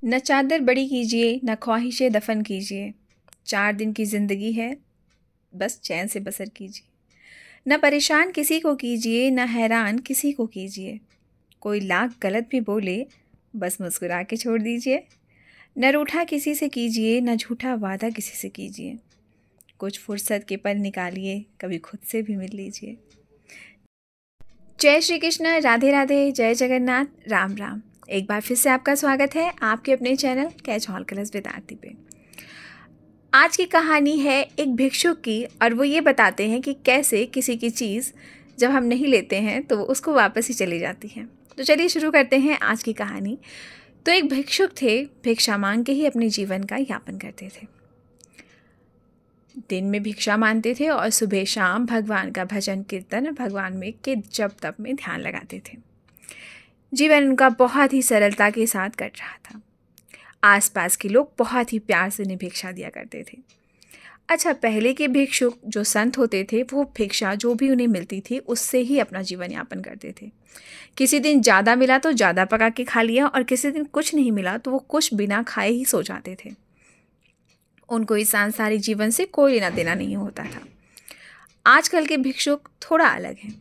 न चादर बड़ी कीजिए न ख्वाहिशें दफन कीजिए, 4 दिन की ज़िंदगी है, बस चैन से बसर कीजिए। न परेशान किसी को कीजिए न हैरान किसी को कीजिए, कोई लाख गलत भी बोले बस मुस्कुरा के छोड़ दीजिए। न रूठा किसी से कीजिए न झूठा वादा किसी से कीजिए, कुछ फुर्सत के पल निकालिए, कभी खुद से भी मिल लीजिए। जय श्री कृष्ण, राधे राधे, जय जगन्नाथ, राम राम। एक बार फिर से आपका स्वागत है आपके अपने channel catch all colours with Aarti पे। आज की कहानी है एक भिक्षुक की, और वो ये बताते हैं कि कैसे किसी की चीज़ जब हम नहीं लेते हैं तो वो उसको वापस ही चली जाती है। तो चलिए शुरू करते हैं आज की कहानी। तो एक भिक्षुक थे, भिक्षा मांग के ही अपने जीवन का यापन करते थे। दिन में भिक्षा मांगते थे और सुबह शाम भगवान का भजन कीर्तन, भगवान में के जप तप में ध्यान लगाते थे। जीवन उनका बहुत ही सरलता के साथ कट रहा था। आसपास के लोग बहुत ही प्यार से उन्हें भिक्षा दिया करते थे। अच्छा, पहले के भिक्षुक जो संत होते थे वो भिक्षा जो भी उन्हें मिलती थी उससे ही अपना जीवन यापन करते थे। किसी दिन ज़्यादा मिला तो ज़्यादा पका के खा लिया, और किसी दिन कुछ नहीं मिला तो वो कुछ बिना खाए ही सो जाते थे। उनको इस सांसारिक जीवन से कोई लेना देना नहीं होता था। आजकल के भिक्षुक थोड़ा अलग हैं,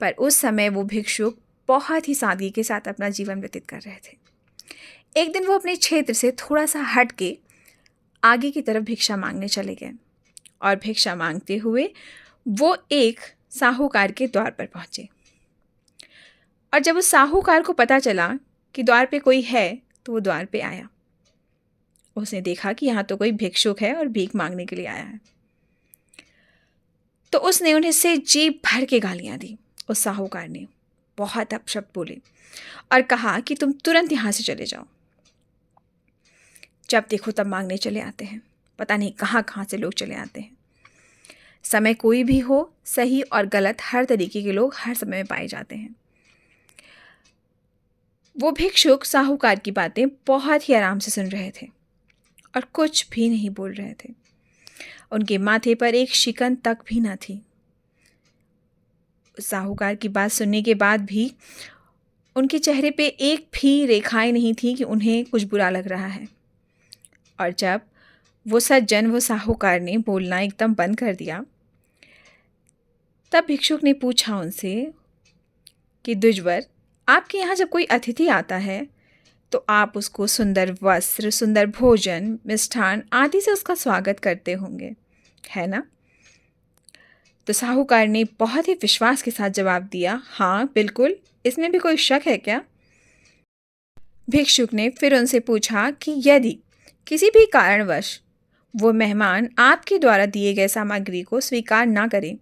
पर उस समय वो भिक्षुक बहुत ही सादगी के साथ अपना जीवन व्यतीत कर रहे थे। एक दिन वो अपने क्षेत्र से थोड़ा सा हट के आगे की तरफ भिक्षा मांगने चले गए, और भिक्षा मांगते हुए वो एक साहूकार के द्वार पर पहुंचे। और जब उस साहूकार को पता चला कि द्वार पे कोई है तो वो द्वार पे आया। उसने देखा कि यहाँ तो कोई भिक्षुक है और भीख मांगने के लिए आया है। तो उसने उन्हें से जी भर के गालियाँ दी। उस साहूकार ने बहुत अपशब्द बोले और कहा कि तुम तुरंत यहाँ से चले जाओ। जब देखो तब मांगने चले आते हैं, पता नहीं कहाँ कहाँ से लोग चले आते हैं। समय कोई भी हो, सही और गलत हर तरीके के लोग हर समय में पाए जाते हैं। वो भिक्षुक साहूकार की बातें बहुत ही आराम से सुन रहे थे और कुछ भी नहीं बोल रहे थे। उनके माथे पर एक शिकन तक भी न थी। साहूकार की बात सुनने के बाद भी उनके चेहरे पे एक भी रेखाएं नहीं थी कि उन्हें कुछ बुरा लग रहा है। और जब वो सज्जन, वो साहूकार ने बोलना एकदम बंद कर दिया, तब भिक्षुक ने पूछा उनसे कि द्विजवर, आपके यहाँ जब कोई अतिथि आता है तो आप उसको सुंदर वस्त्र, सुंदर भोजन, मिष्ठान आदि से उसका स्वागत करते होंगे, है ना? तो साहूकार ने बहुत ही विश्वास के साथ जवाब दिया, हाँ बिल्कुल, इसमें भी कोई शक है क्या? भिक्षुक ने फिर उनसे पूछा कि यदि किसी भी कारणवश वो मेहमान आपके द्वारा दिए गए सामग्री को स्वीकार ना करें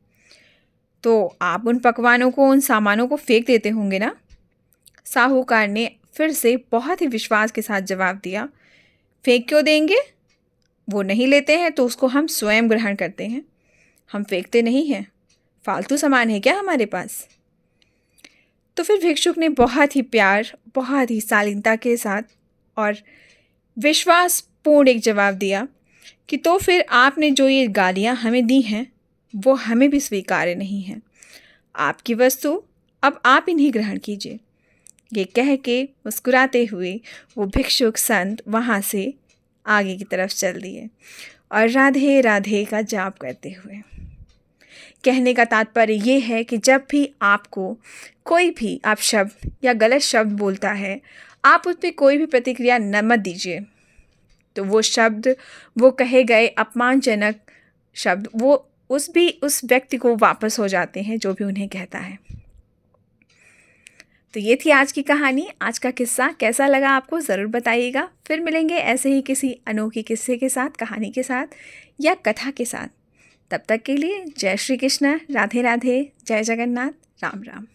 तो आप उन पकवानों को, उन सामानों को फेंक देते होंगे ना? साहूकार ने फिर से बहुत ही विश्वास के साथ जवाब दिया, फेंक क्यों देंगे? वो नहीं लेते हैं तो उसको हम स्वयं ग्रहण करते हैं, हम फेंकते नहीं हैं। फालतू सामान है क्या हमारे पास? तो फिर भिक्षुक ने बहुत ही प्यार, बहुत ही शालीनता के साथ और विश्वासपूर्ण एक जवाब दिया कि तो फिर आपने जो ये गालियाँ हमें दी हैं वो हमें भी स्वीकार्य नहीं हैं। आपकी वस्तु अब आप इन्हीं ग्रहण कीजिए। ये कह के मुस्कुराते हुए वो भिक्षुक संत वहाँ से आगे की तरफ चल दिए और राधे राधे का जाप करते हुए। कहने का तात्पर्य ये है कि जब भी आपको कोई भी अपशब्द या गलत शब्द बोलता है, आप उस पर कोई भी प्रतिक्रिया न मत दीजिए। तो वो शब्द, वो कहे गए अपमानजनक शब्द, वो उस व्यक्ति को वापस हो जाते हैं जो भी उन्हें कहता है। तो ये थी आज की कहानी। आज का किस्सा कैसा लगा आपको ज़रूर बताइएगा। फिर मिलेंगे ऐसे ही किसी अनोखी किस्से के साथ, कहानी के साथ या कथा के साथ। तब तक के लिए जय श्री कृष्ण, राधे राधे, जय जगन्नाथ, राम राम।